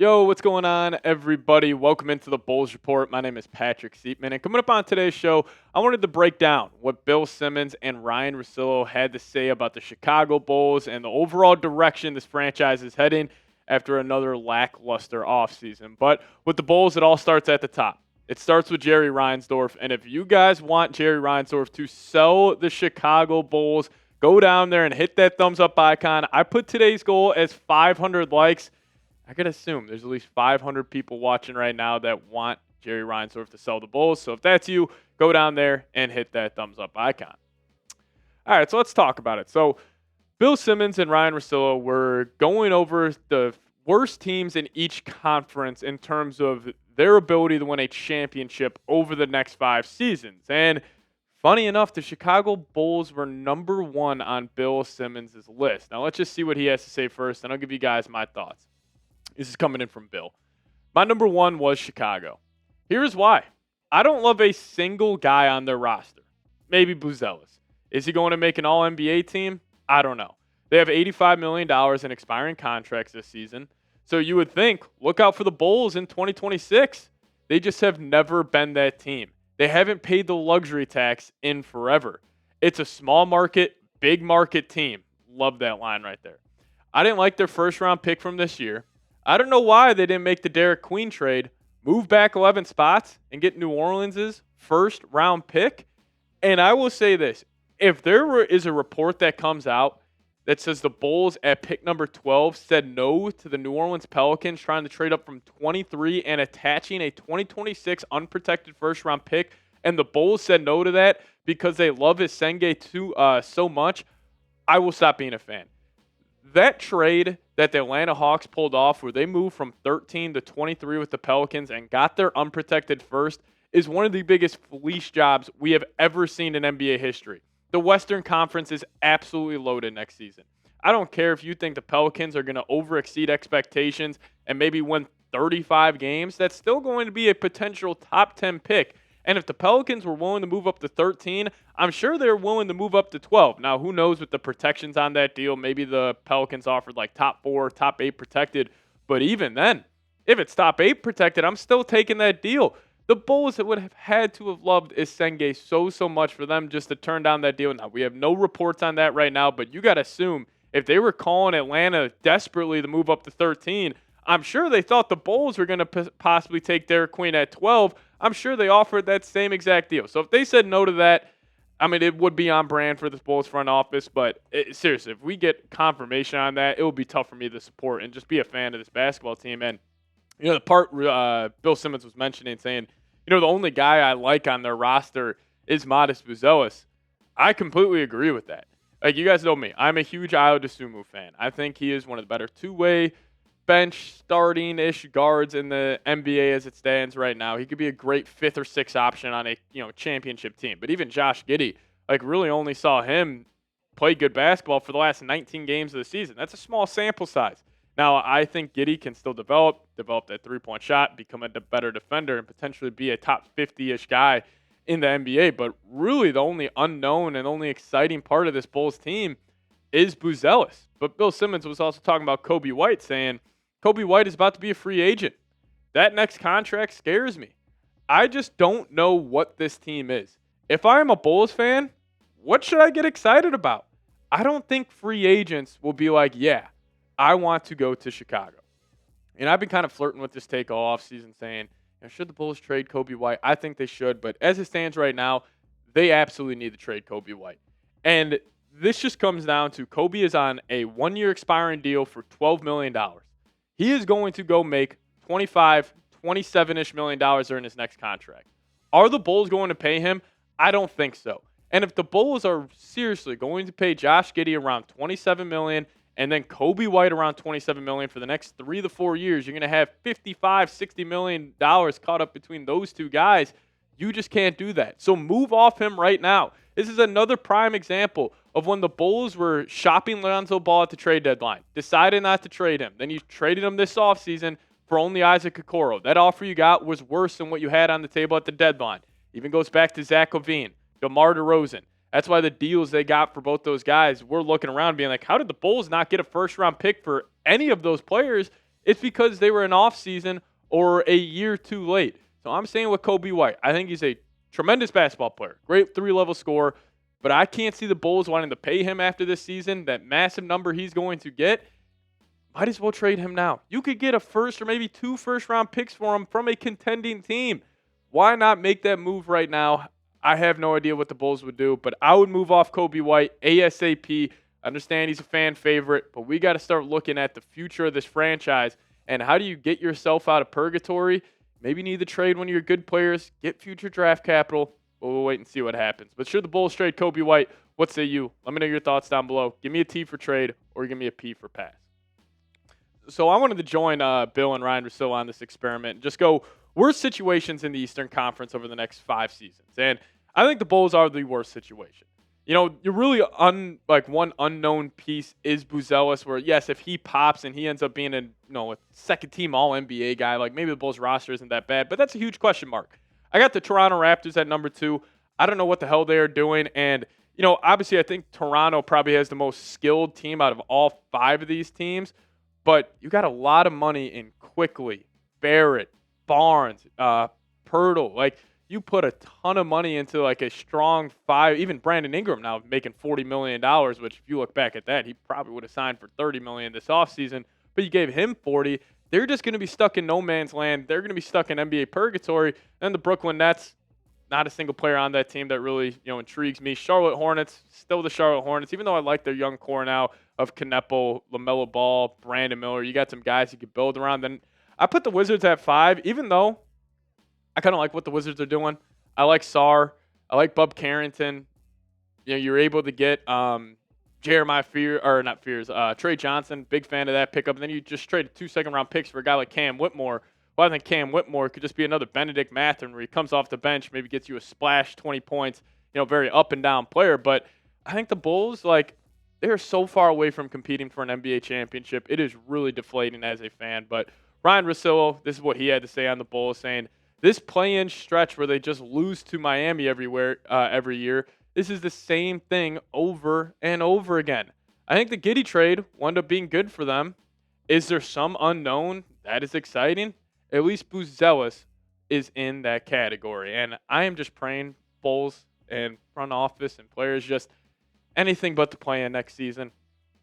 Yo, what's going on, everybody? Welcome into the Bulls Report. My name is Patrick Siepman, and coming up on today's show, I wanted to break down what Bill Simmons and Ryen Russillo had to say about the Chicago Bulls and the overall direction this franchise is heading after another lackluster offseason. But with the Bulls, it all starts at the top. It starts with Jerry Reinsdorf, and if you guys want Jerry Reinsdorf to sell the Chicago Bulls, go down there and hit that thumbs up icon. I put today's goal as 500 likes. I could assume there's at least 500 people watching right now that want Jerry Reinsdorf to sell the Bulls. So if that's you, go down there and hit that thumbs up icon. All right, so let's talk about it. So Bill Simmons and Ryen Russillo were going over the worst teams in each conference in terms of their ability to win a championship over the next 5 seasons. And funny enough, the Chicago Bulls were number 1 on Bill Simmons' list. Now let's just see what he has to say first, and I'll give you guys my thoughts. This is coming in from Bill. My number 1 was Chicago. Here's why. I don't love a single guy on their roster. Maybe Buzelis. Is he going to make an All-NBA team? I don't know. They have $85 million in expiring contracts this season. So you would think, look out for the Bulls in 2026. They just have never been that team. They haven't paid the luxury tax in forever. It's a small market, big market team. Love that line right there. I didn't like their first round pick from this year. I don't know why they didn't make the Derek Queen trade, move back 11 spots, and get New Orleans' first round pick. And I will say this. If there is a report that comes out that says the Bulls at pick number 12 said no to the New Orleans Pelicans trying to trade up from 23 and attaching a 2026 unprotected first round pick, and the Bulls said no to that because they love his Senge so much, I will stop being a fan. That trade that the Atlanta Hawks pulled off where they moved from 13 to 23 with the Pelicans and got their unprotected first is one of the biggest fleece jobs we have ever seen in NBA history. The Western Conference is absolutely loaded next season. I don't care if you think the Pelicans are going to overexceed expectations and maybe win 35 games. That's still going to be a potential top 10 pick. And if the Pelicans were willing to move up to 13, I'm sure they're willing to move up to 12. Now, who knows with the protections on that deal? Maybe the Pelicans offered like top 4, top 8 protected. But even then, if it's top 8 protected, I'm still taking that deal. The Bulls would have had to have loved Senge so much for them just to turn down that deal. Now, we have no reports on that right now, but you got to assume if they were calling Atlanta desperately to move up to 13, I'm sure they thought the Bulls were going to possibly take Derek Queen at 12. I'm sure they offered that same exact deal. So if they said no to that, I mean, it would be on brand for the Bulls front office. But seriously, if we get confirmation on that, it will be tough for me to support and just be a fan of this basketball team. And, you know, the part Bill Simmons was mentioning, saying, you know, the only guy I like on their roster is Modest Buzelis. I completely agree with that. Like, you guys know me. I'm a huge Ayo Dosunmu fan. I think he is one of the better two-way bench starting-ish guards in the NBA as it stands right now. He could be a great 5th or 6th option on a championship team. But even Josh Giddey, really only saw him play good basketball for the last 19 games of the season. That's a small sample size. Now, I think Giddey can still develop that three-point shot, become a better defender, and potentially be a top 50-ish guy in the NBA. But really the only unknown and only exciting part of this Bulls team is Buzelis. But Bill Simmons was also talking about Coby White, saying Coby White is about to be a free agent. That next contract scares me. I just don't know what this team is. If I am a Bulls fan, what should I get excited about? I don't think free agents will be like, yeah, I want to go to Chicago. And I've been kind of flirting with this take all offseason saying, should the Bulls trade Coby White? I think they should. But as it stands right now, they absolutely need to trade Coby White. And this just comes down to Coby is on a 1-year expiring deal for $12 million. He is going to go make $27-ish million during his next contract. Are the Bulls going to pay him? I don't think so. And if the Bulls are seriously going to pay Josh Giddey around $27 million and then Coby White around $27 million for the next 3 to 4 years, you're going to have $55-60 million caught up between those two guys. You just can't do that. So move off him right now. This is another prime example of when the Bulls were shopping Lonzo Ball at the trade deadline, decided not to trade him. Then you traded him this offseason for only Isaac Okoro. That offer you got was worse than what you had on the table at the deadline. Even goes back to Zach LaVine, DeMar DeRozan. That's why the deals they got for both those guys, we're looking around being like, how did the Bulls not get a first-round pick for any of those players it's because they were an offseason or a year too late. So I'm saying with Coby White, I think he's a tremendous basketball player, great 3-level scorer, but I can't see the Bulls wanting to pay him after this season. That massive number he's going to get, might as well trade him now. You could get a first or maybe 2 first-round picks for him from a contending team. Why not make that move right now? I have no idea what the Bulls would do, but I would move off Coby White ASAP. I understand he's a fan favorite, but we got to start looking at the future of this franchise and how do you get yourself out of purgatory? Maybe you need to trade one of your good players, get future draft capital. We'll wait and see what happens. But should the Bulls trade Coby White, what say you? Let me know your thoughts down below. Give me a T for trade or give me a P for pass. So I wanted to join Bill and Ryen Russillo on this experiment and just go worst situations in the Eastern Conference over the next 5 seasons. And I think the Bulls are the worst situation. You know, you're really one unknown piece is Buzelis, where yes, if he pops and he ends up being a second team All NBA guy, like maybe the Bulls roster isn't that bad, but that's a huge question mark. I got the Toronto Raptors at number 2. I don't know what the hell they are doing, and obviously I think Toronto probably has the most skilled team out of all 5 of these teams, but you got a lot of money in Quickly, Barrett, Barnes, Pirtle, like. You put a ton of money into like a strong 5, even Brandon Ingram now making $40 million, which if you look back at that, he probably would have signed for $30 million this offseason, but you gave him 40. They're just going to be stuck in no man's land. They're going to be stuck in NBA purgatory. And the Brooklyn Nets, not a single player on that team that really, intrigues me. Charlotte Hornets, still the Charlotte Hornets, even though I like their young core now of Kneppel, LaMelo Ball, Brandon Miller. You got some guys you could build around. Then I put the Wizards at 5, even though I kind of like what the Wizards are doing. I like Sarr. I like Bub Carrington. You're able to get Jeremiah Trey Johnson. Big fan of that pickup. And then you just traded 2 second-round picks for a guy like Cam Whitmore. Well, I think Cam Whitmore could just be another Benedict Mathurin where he comes off the bench, maybe gets you a splash, 20 points, very up-and-down player. But I think the Bulls, they are so far away from competing for an NBA championship. It is really deflating as a fan. But Ryen Russillo, this is what he had to say on the Bulls, saying, this play-in stretch where they just lose to Miami every year, this is the same thing over and over again. I think the Giddey trade wound up being good for them. Is there some unknown? That is exciting. At least Buzelis is in that category. And I am just praying Bulls and front office and players just anything but the play-in next season.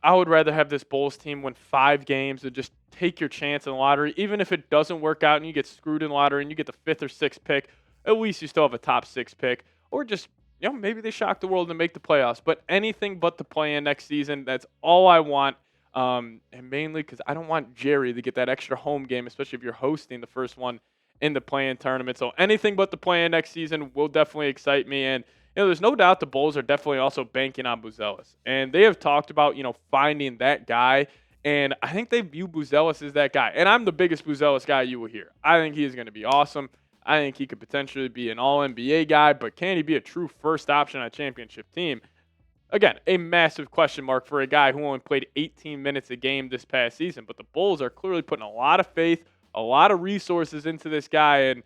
I would rather have this Bulls team win 5 games and just take your chance in the lottery. Even if it doesn't work out and you get screwed in the lottery and you get the 5th or 6th pick, at least you still have a top 6 pick. Or just, maybe they shock the world and make the playoffs. But anything but the play-in next season, that's all I want. And mainly because I don't want Jerry to get that extra home game, especially if you're hosting the first one in the play-in tournament. So anything but the play-in next season will definitely excite me. And there's no doubt the Bulls are definitely also banking on Buzelis. And they have talked about, finding that guy. And I think they view Buzelis as that guy. And I'm the biggest Buzelis guy you will hear. I think he is going to be awesome. I think he could potentially be an All-NBA guy. But can he be a true first option on a championship team? Again, a massive question mark for a guy who only played 18 minutes a game this past season. But the Bulls are clearly putting a lot of faith, a lot of resources into this guy. And,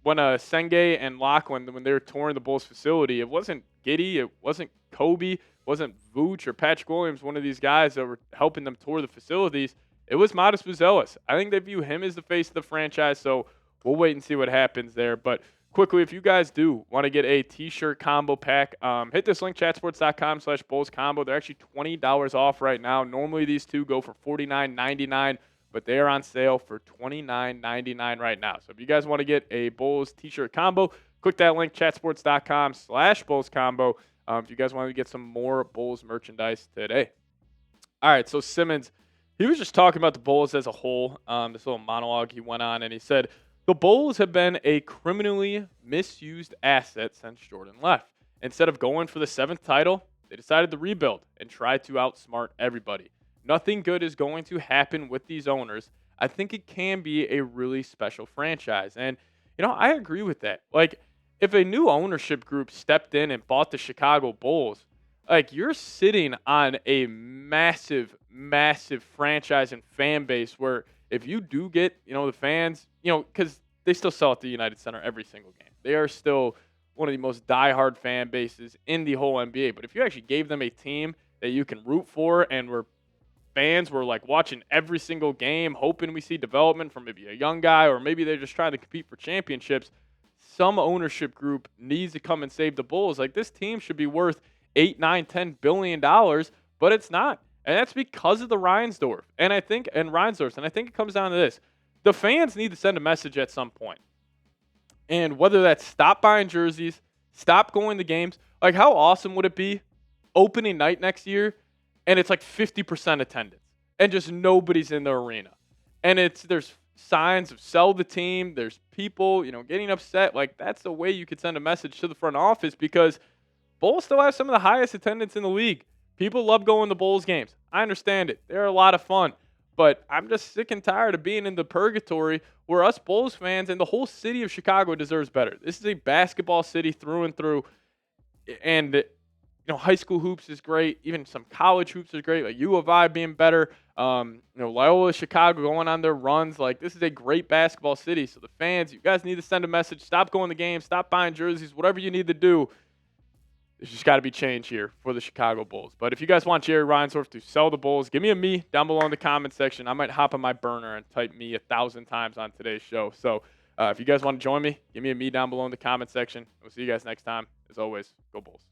when Senge and Locke, when they were touring the Bulls facility, it wasn't Giddey, it wasn't Kobe, it wasn't Vooch or Patrick Williams, one of these guys that were helping them tour the facilities. It was Modest Buzelis. I think they view him as the face of the franchise, so we'll wait and see what happens there. But quickly, if you guys do want to get a T-shirt combo pack, hit this link, chatsports.com/Bulls combo. They're actually $20 off right now. Normally, these two go for $49.99. But they are on sale for $29.99 right now. So if you guys want to get a Bulls T-shirt combo, click that link, chatsports.com/Bulls combo. If you guys want to get some more Bulls merchandise today. All right, so Simmons, he was just talking about the Bulls as a whole. This little monologue he went on, and he said, the Bulls have been a criminally misused asset since Jordan left. Instead of going for the 7th title, they decided to rebuild and try to outsmart everybody. Nothing good is going to happen with these owners. I think it can be a really special franchise. And, I agree with that. If a new ownership group stepped in and bought the Chicago Bulls, you're sitting on a massive, massive franchise and fan base where if you do get, the fans, because they still sell at the United Center every single game. They are still one of the most diehard fan bases in the whole NBA. But if you actually gave them a team that you can root for and were fans were like watching every single game, hoping we see development from maybe a young guy, or maybe they're just trying to compete for championships. Some ownership group needs to come and save the Bulls. Like, this team should be worth 8, 9, $10 billion, but it's not. And that's because of the Reinsdorf. And I think it comes down to this. The fans need to send a message at some point. And whether that's stop buying jerseys, stop going to games. Like, how awesome would it be opening night next year and it's like 50% attendance and just nobody's in the arena? And there's signs of sell the team. There's people, getting upset. Like, that's the way you could send a message to the front office, because Bulls still have some of the highest attendance in the league. People love going to Bulls games. I understand it. They're a lot of fun. But I'm just sick and tired of being in the purgatory where us Bulls fans and the whole city of Chicago deserves better. This is a basketball city through and through. And, high school hoops is great. Even some college hoops is great. Like U of I being better. Loyola Chicago going on their runs. Like, this is a great basketball city. So the fans, you guys need to send a message. Stop going to games. Stop buying jerseys. Whatever you need to do. There's just got to be change here for the Chicago Bulls. But if you guys want Jerry Reinsdorf to sell the Bulls, give me a me down below in the comment section. I might hop on my burner and type me 1,000 times on today's show. So if you guys want to join me, give me a me down below in the comment section. We'll see you guys next time. As always, go Bulls.